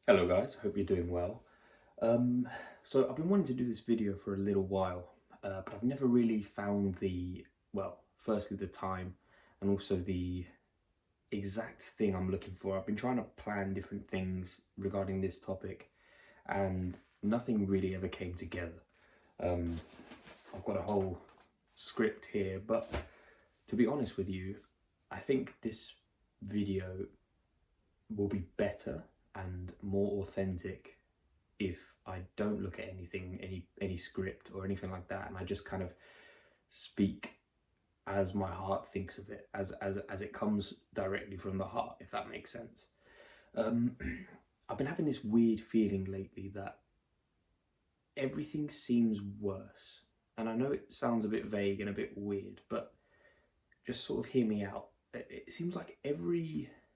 Hello guys, hope you're doing well. So I've been wanting to do this video for a little while, but I've never really found firstly the time and also the exact thing I'm looking for. I've been trying to plan different things regarding this topic and nothing really ever came together. Um, I've got a whole script here, but to be honest with you, I think this video will be better and more authentic if I don't look at anything, any script or anything like that, and I just kind of speak as my heart thinks of it, as it comes directly from the heart, if that makes sense. Um, I've been having this weird feeling lately that everything seems worse, and I know it sounds a bit vague and a bit weird, but just sort of hear me out. It seems like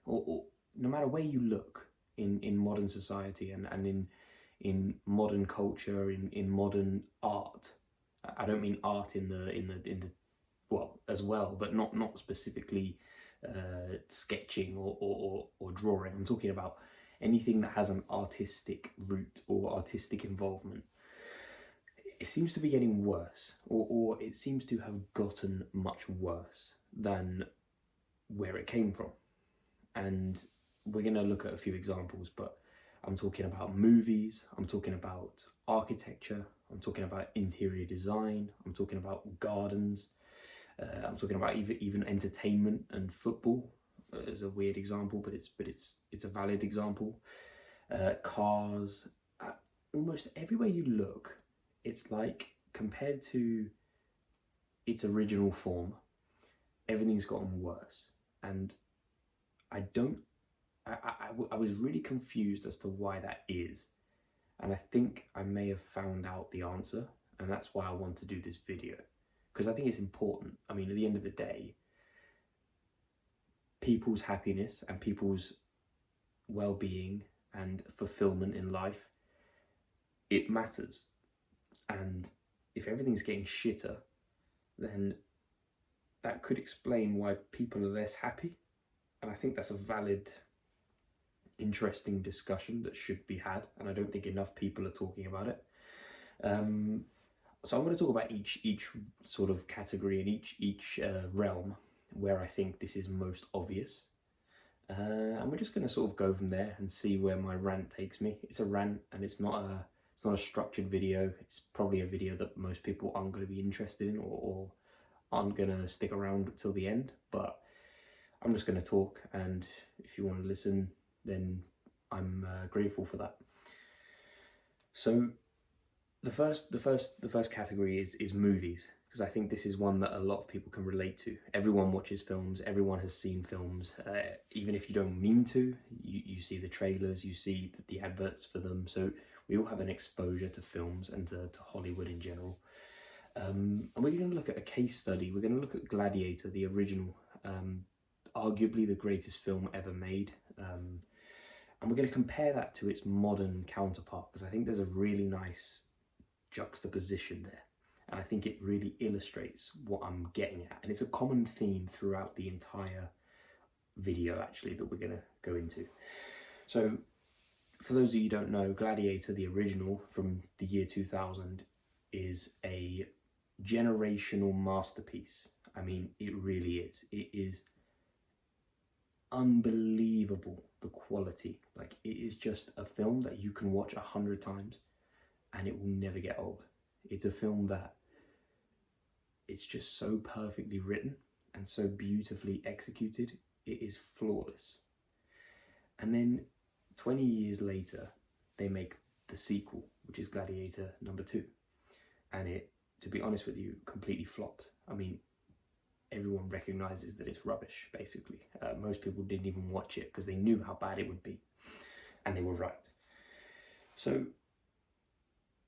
or no matter where you look in modern society and in modern culture, in modern art. I don't mean art in the well as well, but not specifically sketching or drawing. I'm talking about anything that has an artistic root or artistic involvement. It seems to be getting worse, or it seems to have gotten much worse than where it came from. And we're going to look at a few examples, but I'm talking about movies, I'm talking about architecture, I'm talking about interior design, I'm talking about gardens, I'm talking about even entertainment and football as a weird example, but it's a valid example. Cars, almost everywhere you look, it's like compared to its original form, everything's gotten worse. And I don't I was really confused as to why that is. And I think I may have found out the answer. And that's why I want to do this video. Because I think it's important. I mean, at the end of the day, people's happiness and people's well being and fulfillment in life, it matters. And if everything's getting shitter, then that could explain why people are less happy. And I think that's a valid interesting discussion that should be had, and I don't think enough people are talking about it. So I'm going to talk about each sort of category and each realm where I think this is most obvious, and we're just going to sort of go from there and see where my rant takes me. It's a rant, and it's not a structured video. It's probably a video that most people aren't going to be interested in or aren't going to stick around till the end. But I'm just going to talk, and if you want to listen, then I'm grateful for that. So the first category is movies, because I think this is one that a lot of people can relate to. Everyone watches films. Everyone has seen films, even if you don't mean to. You see the trailers, you see the adverts for them. So we all have an exposure to films and to Hollywood in general. And we're going to look at a case study. We're going to look at Gladiator, the original, arguably the greatest film ever made. And we're going to compare that to its modern counterpart, because I think there's a really nice juxtaposition there. And I think it really illustrates what I'm getting at. And it's a common theme throughout the entire video, actually, that we're going to go into. So, for those of you who don't know, Gladiator, the original from the year 2000, is a generational masterpiece. I mean, it really is. It is unbelievable, the quality. Like, it is just a film that you can watch 100 times and it will never get old. It's a film that it's just so perfectly written and so beautifully executed. It is flawless. And then 20 years later, they make the sequel, which is Gladiator #2. And it, to be honest with you, completely flopped. I mean, everyone recognizes that it's rubbish, basically. Most people didn't even watch it because they knew how bad it would be. And they were right. So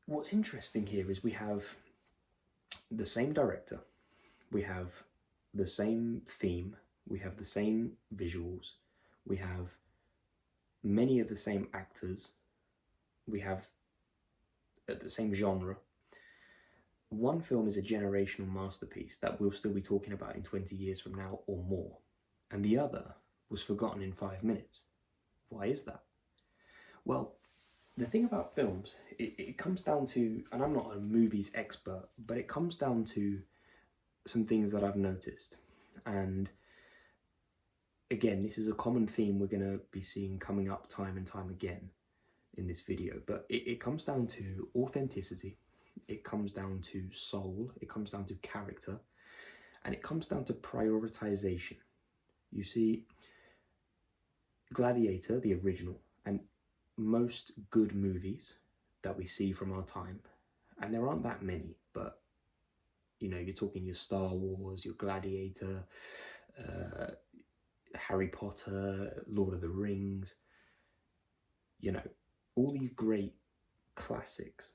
what's interesting here is we have the same director, we have the same theme, we have the same visuals, we have many of the same actors, we have the same genre. One film is a generational masterpiece that we'll still be talking about in 20 years from now or more, and the other was forgotten in 5 minutes. Why is that? Well, the thing about films, it comes down to, and I'm not a movies expert, but it comes down to some things that I've noticed. And again, this is a common theme we're going to be seeing coming up time and time again in this video, but it comes down to authenticity, it comes down to soul, it comes down to character, and it comes down to prioritization. You see, Gladiator, the original, and most good movies that we see from our time, and there aren't that many, but you know, you're talking your Star Wars, your Gladiator, Harry Potter, Lord of the Rings, you know, all these great classics,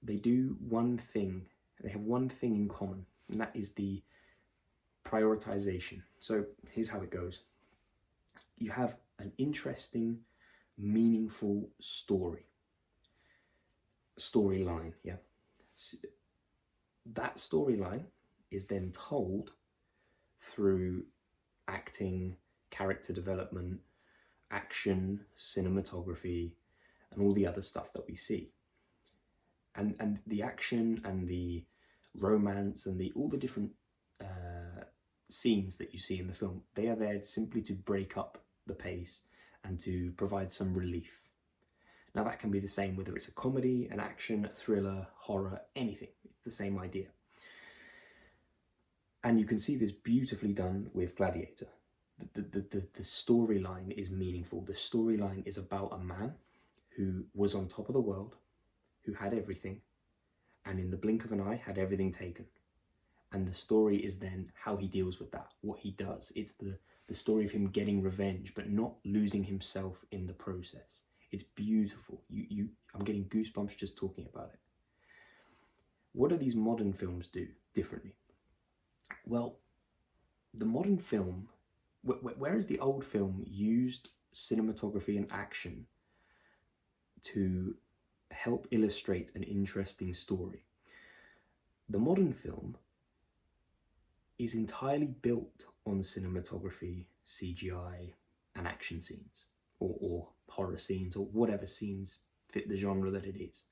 they do one thing, they have one thing in common, and that is the prioritization. So here's how it goes. You have an interesting, meaningful storyline, yeah? That storyline is then told through acting, character development, action, cinematography, and all the other stuff that we see. And the action and the romance and all the different scenes that you see in the film, they are there simply to break up the pace and to provide some relief. Now that can be the same whether it's a comedy, an action, a thriller, horror, anything. It's the same idea. And you can see this beautifully done with Gladiator. The storyline is meaningful. The storyline is about a man who was on top of the world, who had everything, and in the blink of an eye had everything taken. And the story is then how he deals with that, what he does. It's the story of him getting revenge, but not losing himself in the process. It's beautiful. I'm getting goosebumps just talking about it. What do these modern films do differently? Well, the modern film, whereas the old film used cinematography and action to help illustrate an interesting story, the modern film is entirely built on cinematography, CGI, and action scenes, or horror scenes, or whatever scenes fit the genre that it is.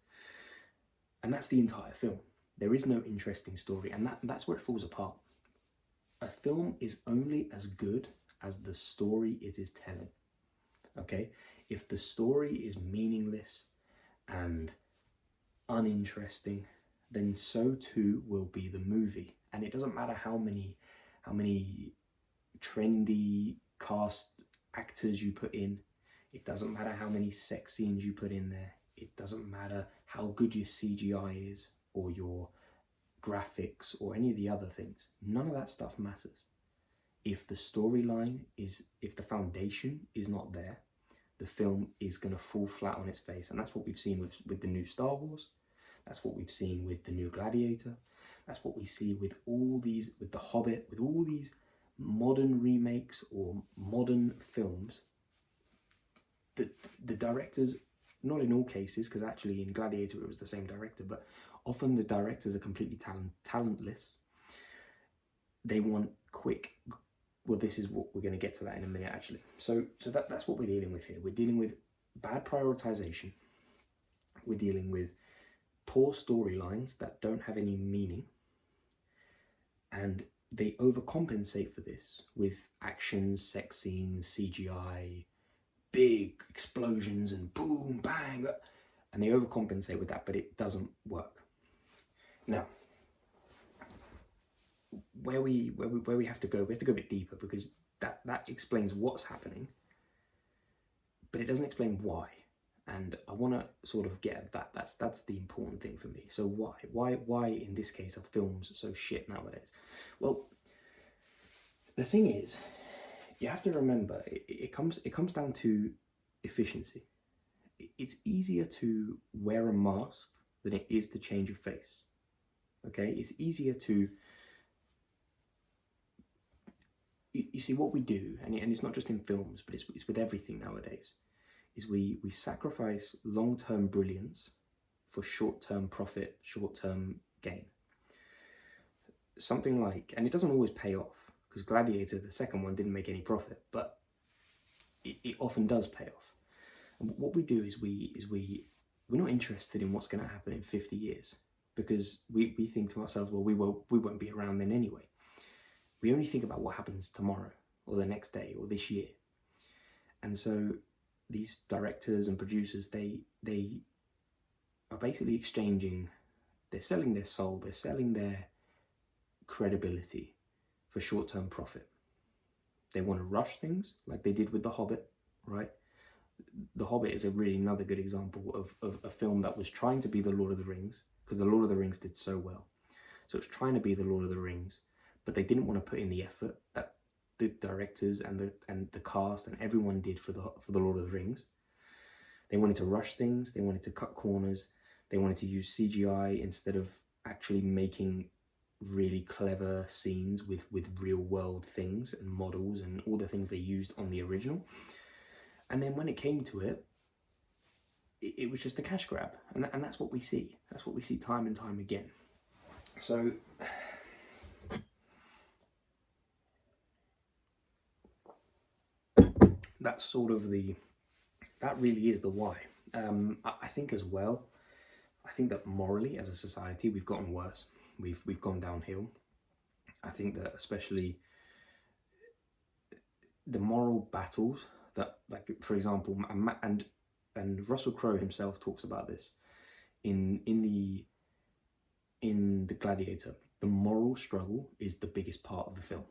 And that's the entire film. There is no interesting story, and that's where it falls apart. A film is only as good as the story it is telling, okay? If the story is meaningless and uninteresting, then so too will be the movie. And it doesn't matter how many trendy cast actors you put in. It doesn't matter how many sex scenes you put in there. It doesn't matter how good your CGI is or your graphics or any of the other things. None of that stuff matters. If the storyline if the foundation is not there, the film is going to fall flat on its face. And that's what we've seen with the new Star Wars. That's what we've seen with the new Gladiator. That's what we see with all these, with The Hobbit, with all these modern remakes or modern films. The directors, not in all cases, because actually in Gladiator it was the same director, but often the directors are completely talentless. They want quick, well, this is what we're going to get to that in a minute actually. So that's what we're dealing with here. We're dealing with bad prioritization. We're dealing with poor storylines that don't have any meaning, and they overcompensate for this with action, sex scenes, CGI, big explosions and boom, bang, and they overcompensate with that, but it doesn't work. Now, where we have to go, we have to go a bit deeper, because that explains what's happening, but it doesn't explain why. And I want to sort of get at that. That's the important thing for me. So why in this case are films so shit nowadays? Well, the thing is, you have to remember it comes down to efficiency. It's easier to wear a mask than it is to change your face. Okay, it's easier to. You see what we do, and it's not just in films, but it's with everything nowadays. Is we sacrifice long-term brilliance for short-term profit, short-term gain. Something like, and it doesn't always pay off, because Gladiator, the second one, didn't make any profit, but it often does pay off. And what we do is we're not interested in what's going to happen in 50 years, because we think to ourselves, well, we won't be around then anyway. We only think about what happens tomorrow or the next day or this year. And so these directors and producers, they are basically exchanging, they're selling their soul, they're selling their credibility for short-term profit. They want to rush things like they did with The Hobbit, right? The Hobbit is a really another good example of a film that was trying to be The Lord of the Rings, because The Lord of the Rings did so well. So it was trying to be The Lord of the Rings, but they didn't want to put in the effort that the directors and the cast and everyone did for the Lord of the Rings. They wanted to rush things, they wanted to cut corners, they wanted to use CGI instead of actually making really clever scenes with real world things and models and all the things they used on the original. And then when it came to it, it was just a cash grab. And that's what we see. That's what we see time and time again. So that's sort of that really is the why. I think as well, I think that morally as a society, we've gotten worse. We've gone downhill. I think that especially the moral battles that, like, for example, and Russell Crowe himself talks about this in the Gladiator. The moral struggle is the biggest part of the film.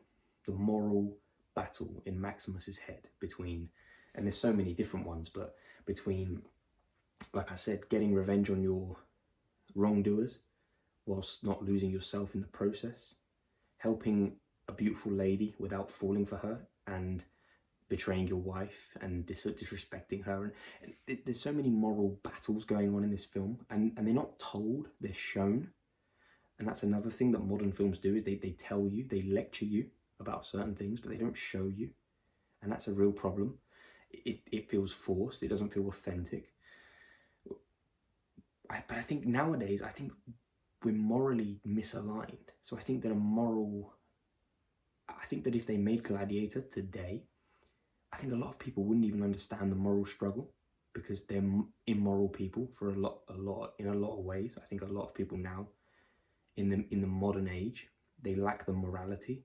The moral battle in Maximus's head between, and there's so many different ones, but between, like I said, getting revenge on your wrongdoers whilst not losing yourself in the process, helping a beautiful lady without falling for her, and betraying your wife and disrespecting her. And there's so many moral battles going on in this film, and they're not told, they're shown. And that's another thing that modern films do, is they tell you, they lecture you about certain things, but they don't show you. And that's a real problem. It feels forced, it doesn't feel authentic. But I think nowadays, I think we're morally misaligned. So I think that I think that if they made Gladiator today, I think a lot of people wouldn't even understand the moral struggle, because they're immoral people for in a lot of ways. I think a lot of people now in the modern age, they lack the morality.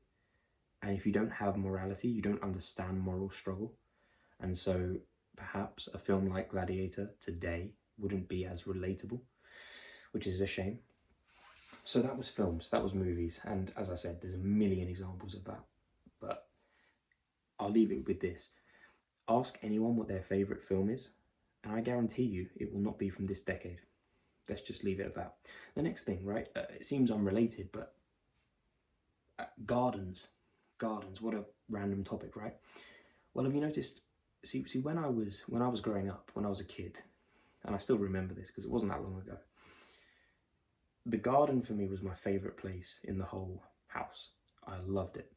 And if you don't have morality, you don't understand moral struggle. And so perhaps a film like Gladiator today wouldn't be as relatable, which is a shame. So that was films, that was movies. And as I said, there's a million examples of that. But I'll leave it with this. Ask anyone what their favourite film is, and I guarantee you it will not be from this decade. Let's just leave it at that. The next thing, right? It seems unrelated, but gardens, what a random topic, right? Well, have you noticed, see when I was growing up, when I was a kid, and I still remember this because it wasn't that long ago, the garden for me was my favourite place in the whole house. I loved it.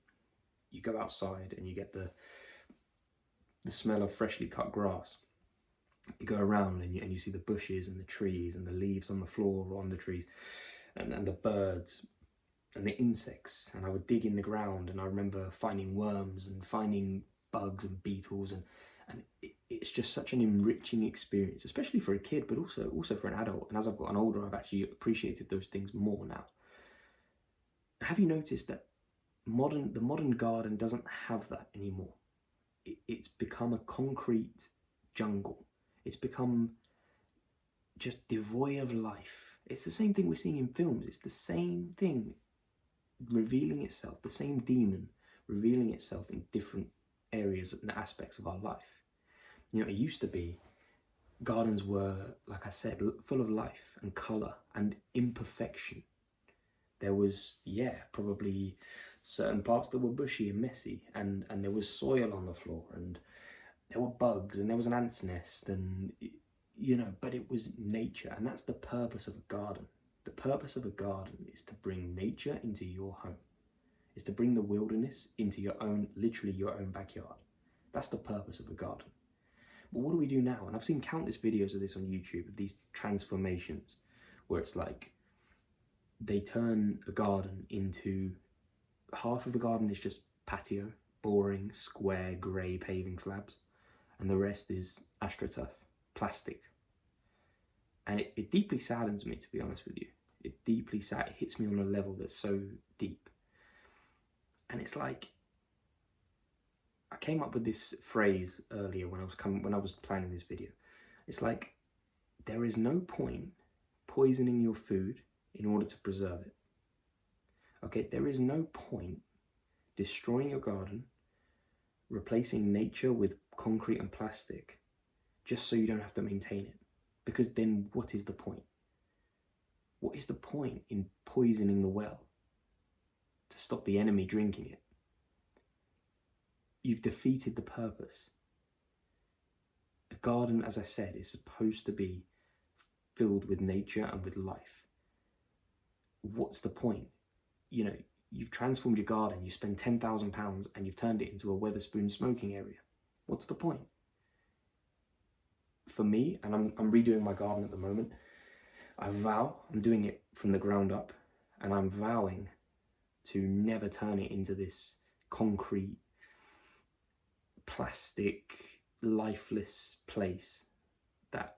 You go outside and you get the smell of freshly cut grass. You go around and you see the bushes and the trees and the leaves on the floor or on the trees, and the birds and the insects. And I would dig in the ground, and I remember finding worms and finding bugs and beetles, and it's just such an enriching experience, especially for a kid, but also for an adult. And as I've gotten older, I've actually appreciated those things more now. Have you noticed that the modern garden doesn't have that anymore? It's become a concrete jungle. It's become just devoid of life. It's the same thing we're seeing in films. It's the same thing revealing itself, the same demon revealing itself in different areas and aspects of our life. You know, it used to be gardens were, like I said, full of life and colour and imperfection. There was, probably certain parts that were bushy and messy, and there was soil on the floor, and there were bugs, and there was an ant's nest, and, but it was nature. And that's the purpose of a garden. The purpose of a garden is to bring nature into your home. Is to bring the wilderness into literally your own backyard. That's the purpose of a garden. But what do we do now? And I've seen countless videos of this on YouTube, of these transformations, where it's like they turn a garden into, half of the garden is just patio, boring, square, grey paving slabs, and the rest is AstroTurf. plastic. And it deeply saddens me, to be honest with you. It hits me on a level that's so deep. And it's like, I came up with this phrase earlier when I was planning this video. It's like, there is no point poisoning your food in order to preserve it. Okay, there is no point destroying your garden, replacing nature with concrete and plastic, just so you don't have to maintain it. Because then what is the point? What is the point in poisoning the well to stop the enemy drinking it? You've defeated the purpose. A garden, as I said, is supposed to be filled with nature and with life. What's the point? You know, you've transformed your garden, you spend £10,000 and you've turned it into a Wetherspoon smoking area. What's the point? For me, and I'm redoing my garden at the moment, I'm doing it from the ground up, and I'm vowing to never turn it into this concrete, plastic, lifeless place that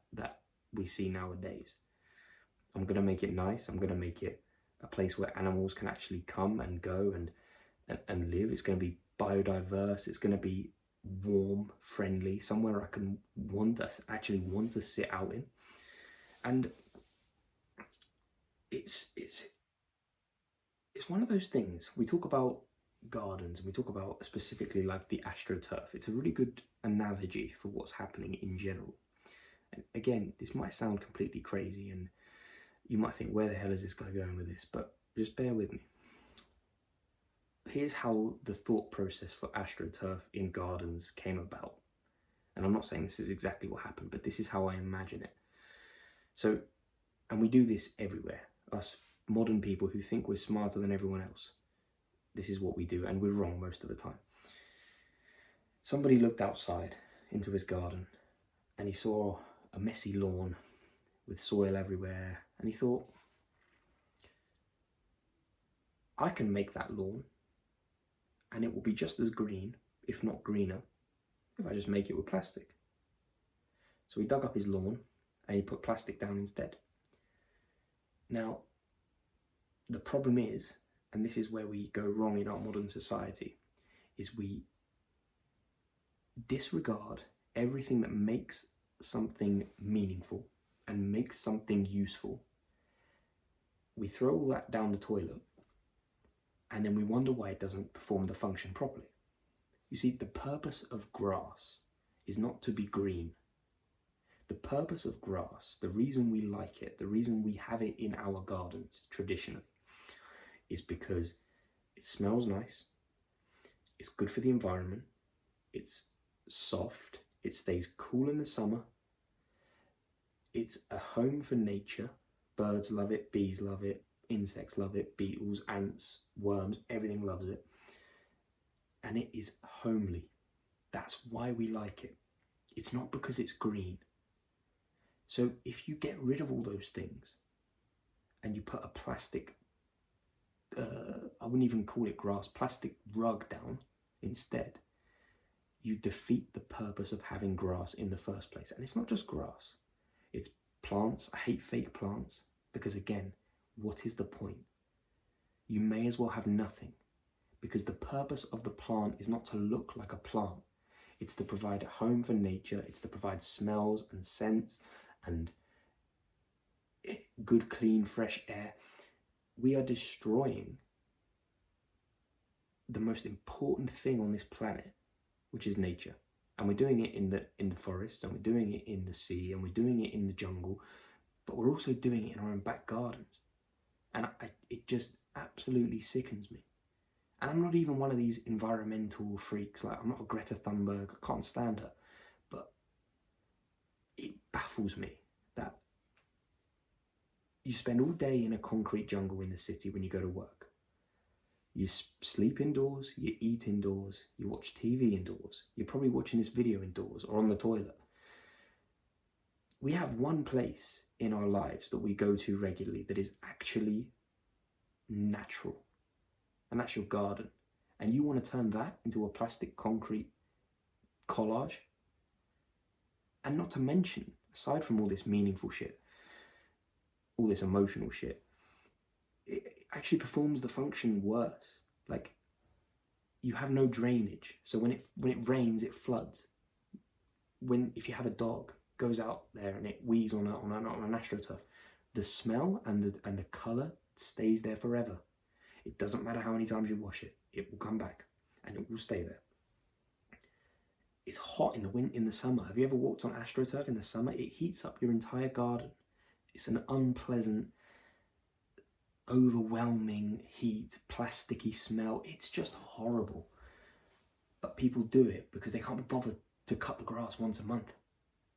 we see nowadays. I'm going to make it nice. I'm going to make it a place where animals can actually come and go and live. It's going to be biodiverse. It's going to be warm, friendly, somewhere I can actually want to sit out in. And it's one of those things. We talk about gardens and we talk about specifically like the AstroTurf. It's a really good analogy for what's happening in general. And again, this might sound completely crazy and you might think, where the hell is this guy going with this? But just bear with me. Here's how the thought process for AstroTurf in gardens came about. And I'm not saying this is exactly what happened, but this is how I imagine it. So, and we do this everywhere. Us modern people who think we're smarter than everyone else. This is what we do, and we're wrong most of the time. Somebody looked outside into his garden and he saw a messy lawn with soil everywhere, and he thought, I can make that lawn and it will be just as green, if not greener, if I just make it with plastic. So he dug up his lawn and he put plastic down instead. Now, the problem is, and this is where we go wrong in our modern society, is we disregard everything that makes something meaningful and makes something useful. We throw all that down the toilet and then we wonder why it doesn't perform the function properly. You see, the purpose of grass is not to be green. The purpose of grass, the reason we like it, the reason we have it in our gardens traditionally, is because it smells nice, it's good for the environment, it's soft, it stays cool in the summer, it's a home for nature. Birds love it, bees love it, insects love it, beetles, ants, worms, everything loves it. And it is homely. That's why we like it. It's not because it's green. So if you get rid of all those things and you put a plastic, I wouldn't even call it grass, plastic rug down instead, you defeat the purpose of having grass in the first place. And it's not just grass, it's plants. I hate fake plants because, again, what is the point? You may as well have nothing, because the purpose of the plant is not to look like a plant. It's to provide a home for nature. It's to provide smells and scents and good, clean, fresh air. We are destroying the most important thing on this planet, which is nature. And we're doing it in the forests, and we're doing it in the sea, and we're doing it in the jungle, but we're also doing it in our own back gardens. And it just absolutely sickens me. And I'm not even one of these environmental freaks. Like, I'm not a Greta Thunberg. I can't stand her. But it baffles me that you spend all day in a concrete jungle in the city when you go to work. You sleep indoors, you eat indoors, you watch TV indoors. You're probably watching this video indoors or on the toilet. We have one place in our lives that we go to regularly that is actually natural, and that's your garden. And you want to turn that into a plastic concrete collage? And not to mention, aside from all this meaningful shit, all this emotional shit, it actually performs the function worse. Like, you have no drainage, so when it rains, it floods. If you have a dog goes out there and it wheezes on an AstroTurf, the smell and the color stays there forever. It doesn't matter how many times you wash it, it will come back and it will stay there. It's hot in the summer. Have you ever walked on AstroTurf in the summer? It heats up your entire garden. It's an unpleasant, overwhelming heat, plasticky smell. It's just horrible. But people do it because they can't be bothered to cut the grass once a month.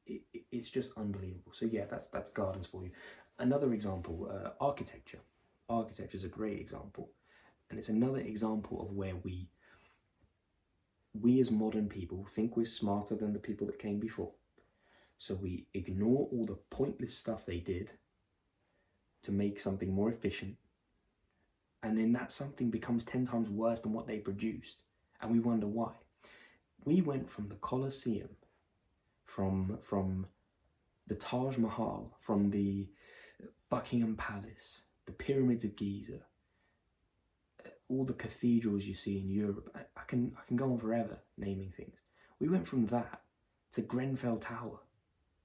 It's just unbelievable. So yeah, that's gardens for you. Another example, architecture. Architecture is a great example. And it's another example of where we as modern people think we're smarter than the people that came before. So we ignore all the pointless stuff they did to make something more efficient. And then that something becomes 10 times worse than what they produced. And we wonder why. We went from the Colosseum, from the Taj Mahal, from the Buckingham Palace, the Pyramids of Giza, all the cathedrals you see in Europe. I can go on forever naming things. We went from that to Grenfell Tower.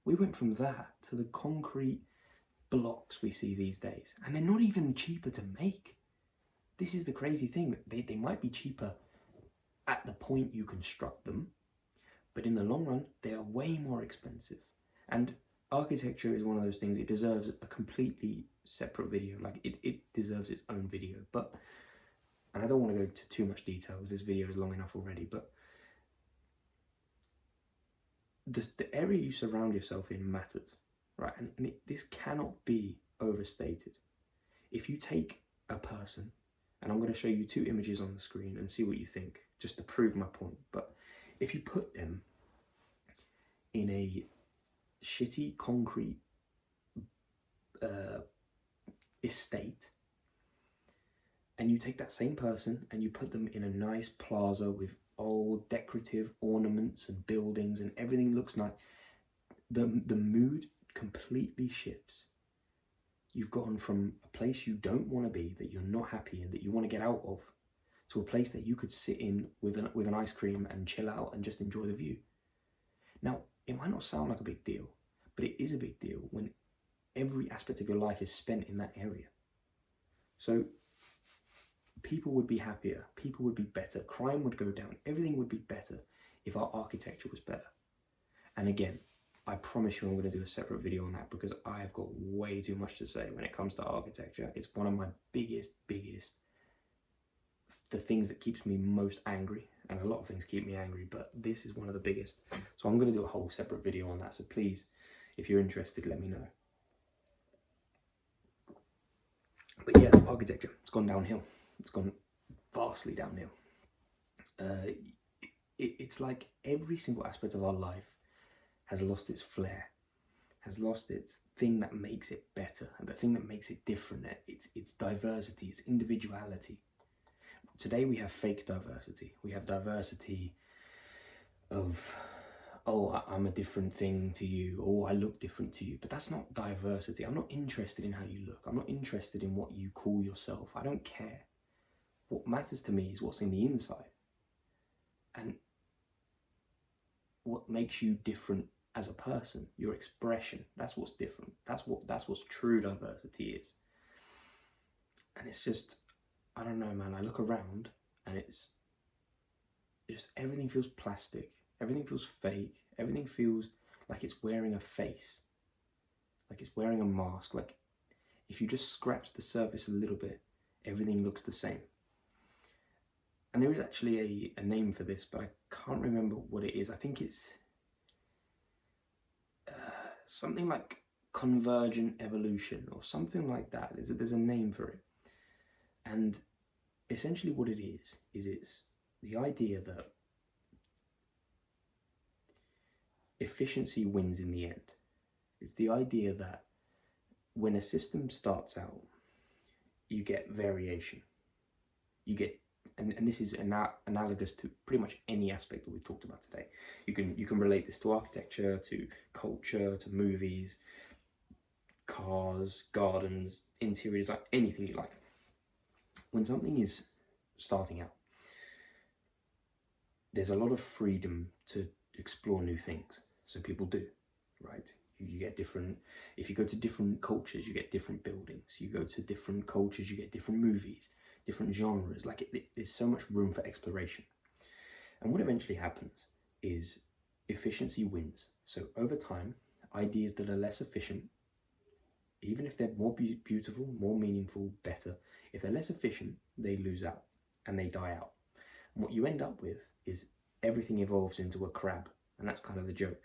We went from that to the concrete blocks we see these days. And they're not even cheaper to make. This is the crazy thing. They might be cheaper at the point you construct them, but in the long run, they are way more expensive. And architecture is one of those things, it deserves a completely separate video. Like, it deserves its own video. And I don't want to go into too much detail because this video is long enough already, but the area you surround yourself in matters, right? And this cannot be overstated. If you take a person, and I'm going to show you 2 images on the screen and see what you think, just to prove my point. But if you put them in a shitty concrete estate, and you take that same person and you put them in a nice plaza with old decorative ornaments and buildings and everything looks nice, the mood completely shifts. You've gone from a place you don't want to be, that you're not happy in, that you want to get out of, to a place that you could sit in with an ice cream and chill out and just enjoy the view. Now, it might not sound like a big deal, but it is a big deal when every aspect of your life is spent in that area. So people would be happier, people would be better, crime would go down, everything would be better if our architecture was better. And again, I promise you I'm going to do a separate video on that because I've got way too much to say when it comes to architecture. It's one of my biggest, the things that keeps me most angry, and a lot of things keep me angry, but this is one of the biggest. So I'm going to do a whole separate video on that, so please, if you're interested, let me know. But yeah, architecture, it's gone downhill. It's gone vastly downhill. It's like every single aspect of our life has lost its flair, has lost its thing that makes it better, and the thing that makes it different. It's diversity, it's individuality. Today we have fake diversity. We have diversity of, oh, I'm a different thing to you, or I look different to you. But that's not diversity. I'm not interested in how you look. I'm not interested in what you call yourself. I don't care. What matters to me is what's in the inside. And what makes you different as a person, your expression, that's what's different. That's what's true diversity is. And it's just, I don't know, man, I look around and it's just, everything feels plastic, everything feels fake, everything feels like it's wearing a face, like it's wearing a mask. Like if you just scratch the surface a little bit, everything looks the same. And there is actually a name for this, but I can't remember what it is. I think it's something like convergent evolution or something like that. There's a name for it. And essentially what it is it's the idea that efficiency wins in the end. It's the idea that when a system starts out, you get variation. You get and this is analogous to pretty much any aspect that we've talked about today. You can relate this to architecture, to culture, to movies, cars, gardens, interior design, anything you like. When something is starting out, there's a lot of freedom to explore new things. So people do, right? You get different, if you go to different cultures, you get different buildings. You go to different cultures, you get different movies, different genres. Like there's so much room for exploration. And what eventually happens is efficiency wins. So over time, ideas that are less efficient, even if they're more beautiful, more meaningful, better, if they're less efficient, they lose out and they die out. And what you end up with is everything evolves into a crab, and that's kind of the joke.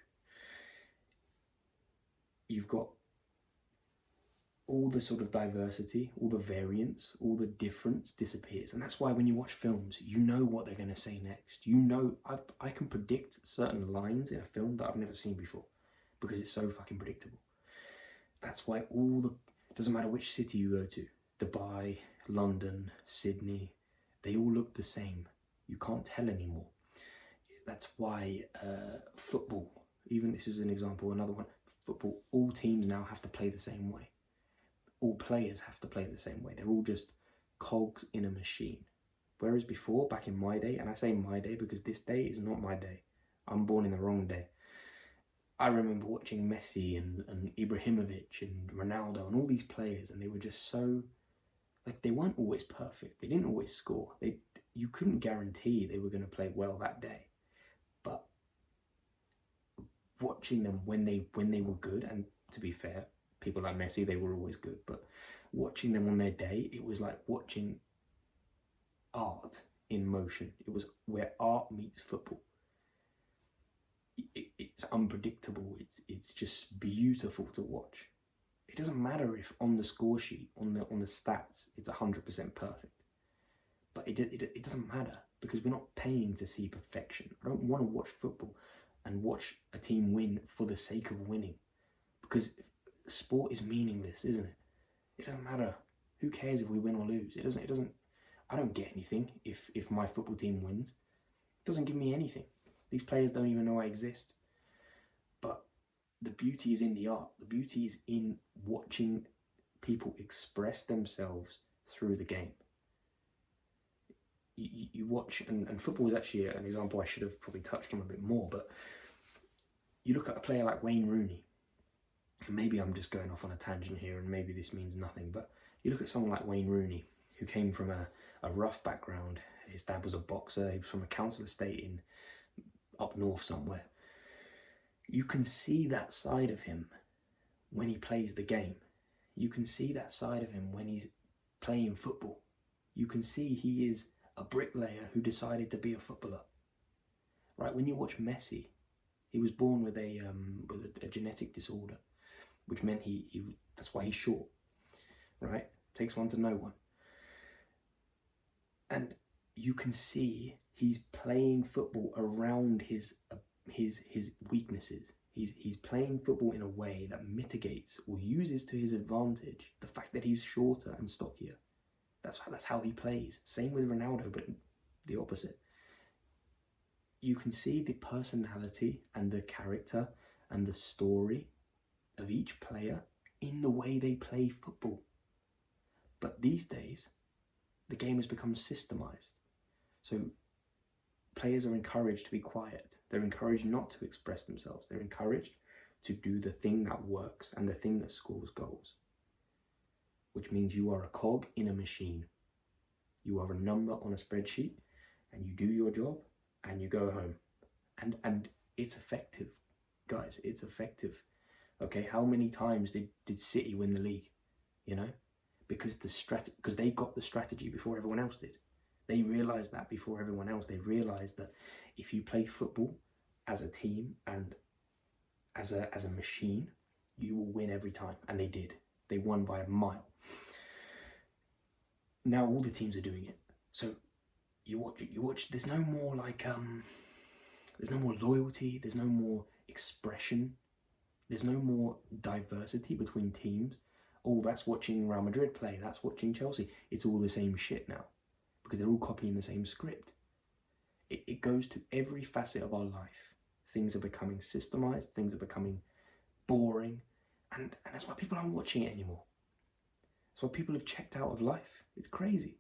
You've got all the sort of diversity, all the variance, all the difference disappears. And that's why when you watch films, you know what they're going to say next. You know, I can predict certain lines in a film that I've never seen before because it's so fucking predictable. That's why doesn't matter which city you go to, Dubai, London, Sydney, they all look the same. You can't tell anymore. That's why football, even this is an example, another one, football, all teams now have to play the same way. All players have to play the same way. They're all just cogs in a machine. Whereas before, back in my day, and I say my day because this day is not my day. I'm born in the wrong day. I remember watching Messi and Ibrahimovic and Ronaldo and all these players, and they were just so, like, they weren't always perfect. They didn't always score. You couldn't guarantee they were going to play well that day. But watching them when they were good, and to be fair, people like Messi, they were always good, but watching them on their day, it was like watching art in motion. It was where art meets football. It's unpredictable. It's just beautiful to watch. It doesn't matter if on the score sheet, on the stats, it's 100% perfect. But it doesn't matter because we're not paying to see perfection. I don't want to watch football and watch a team win for the sake of winning, because sport is meaningless, isn't it? It doesn't matter. Who cares if we win or lose? It doesn't. I don't get anything if my football team wins. It doesn't give me anything. These players don't even know I exist. But the beauty is in the art. The beauty is in watching people express themselves through the game. You watch, and football is actually an example I should have probably touched on a bit more, but you look at a player like Wayne Rooney, and maybe I'm just going off on a tangent here, and maybe this means nothing, but you look at someone like Wayne Rooney, who came from a rough background. His dad was a boxer. He was from a council estate in up north somewhere. You can see that side of him when he plays the game. You can see that side of him when he's playing football. You can see he is a bricklayer who decided to be a footballer. Right? When you watch Messi, he was born with a genetic disorder, which meant that's why he's short. Right? Takes one to know one. And you can see he's playing football around his weaknesses. He's playing football in a way that mitigates or uses to his advantage the fact that he's shorter and stockier. That's how he plays. Same with Ronaldo, but the opposite. You can see the personality and the character and the story of each player in the way they play football. But these days, the game has become systemized. So players are encouraged to be quiet. They're encouraged not to express themselves. They're encouraged to do the thing that works and the thing that scores goals. Which means you are a cog in a machine. You are a number on a spreadsheet, and you do your job and you go home. And it's effective, guys. It's effective. Okay, how many times did City win the league? You know? Because they got the strategy before everyone else did. They realised that before everyone else. They realised that if you play football as a team and as a machine, you will win every time. And they did. They won by a mile. Now all the teams are doing it. So you watch. There's no more there's no more loyalty. There's no more expression. There's no more diversity between teams. Oh, that's watching Real Madrid play. That's watching Chelsea. It's all the same shit now. because they're all copying the same script. It goes to every facet of our life. Things are becoming systemized, things are becoming boring, and that's why people aren't watching it anymore. That's why people have checked out of life. It's crazy.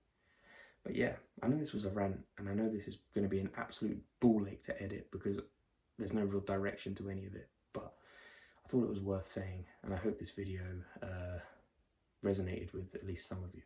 But yeah, I know this was a rant, and I know this is going to be an absolute ball ache to edit because there's no real direction to any of it. But I thought it was worth saying, and I hope this video resonated with at least some of you.